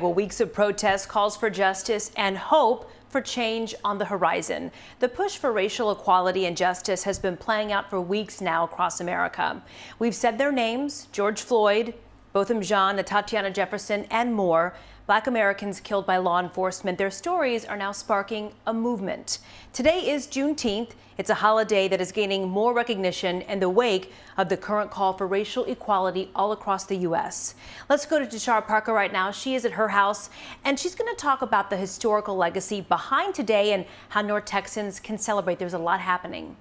Well, weeks of protests, calls for justice, and hope for change on the horizon. The push for racial equality and justice has been playing out for weeks now across America. We've said their names: George Floyd, Botham Jean, Tatiana Jefferson, and more. Black Americans killed by law enforcement. Their stories are now sparking a movement. Today is Juneteenth. It's a holiday that is gaining more recognition in the wake of the current call for racial equality all across the U.S. Let's go to Tashara Parker right now. She is at her house, and she's going to talk about the historical legacy behind today and how North Texans can celebrate. There's a lot happening.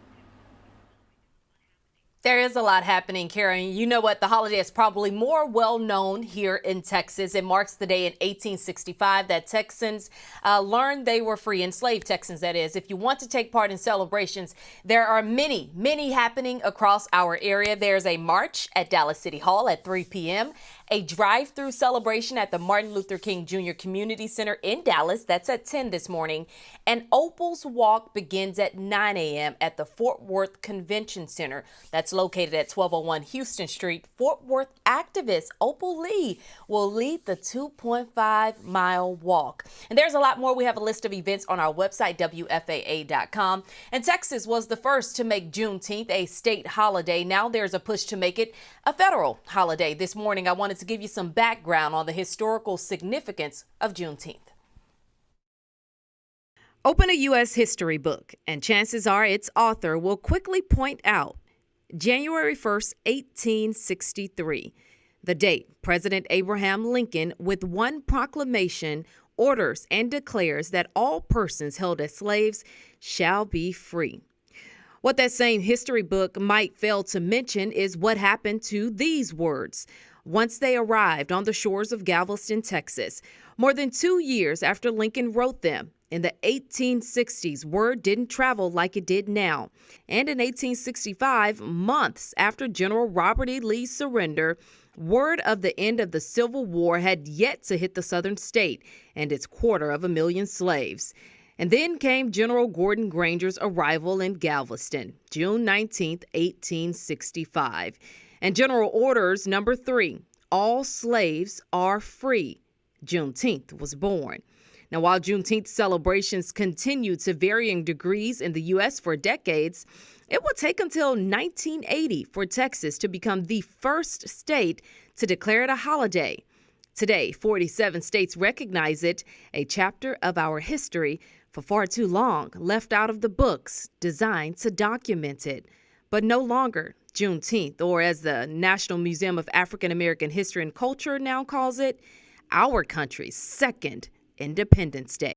There is a lot happening, Karen. You know what? The holiday is probably more well known here in Texas. It marks the day in 1865 that Texans learned they were free, enslaved Texans, that is. If you want to take part in celebrations, there are many happening across our area. There's a march at Dallas City Hall at 3 p.m., a drive-through celebration at the Martin Luther King Jr. Community Center in Dallas. That's at 10 this morning. And Opal's Walk begins at 9 a.m. at the Fort Worth Convention Center. That's located at 1201 Houston Street. Fort Worth activist Opal Lee will lead the 2.5-mile walk. And there's a lot more. We have a list of events on our website, WFAA.com. And Texas was the first to make Juneteenth a state holiday. Now there's a push to make it a federal holiday. This morning, I wanted to give you some background on the historical significance of Juneteenth. Open a U.S. history book, and chances are its author will quickly point out January 1st, 1863, the date President Abraham Lincoln, with one proclamation, orders and declares that all persons held as slaves shall be free. What that same history book might fail to mention is what happened to these words once they arrived on the shores of Galveston, Texas. More than 2 years after Lincoln wrote them, in the 1860s, word didn't travel like it did now. And in 1865, months after General Robert E. Lee's surrender, word of the end of the Civil War had yet to hit the southern state and its 250,000 slaves. And then came General Gordon Granger's arrival in Galveston, June 19, 1865. And General Orders Number 3, all slaves are free. Juneteenth was born. Now, while Juneteenth celebrations continued to varying degrees in the U.S. for decades, it would take until 1980 for Texas to become the first state to declare it a holiday. Today, 47 states recognize it, a chapter of our history for far too long left out of the books designed to document it. But no longer Juneteenth, or as the National Museum of African American History and Culture now calls it, our country's second Independence Day.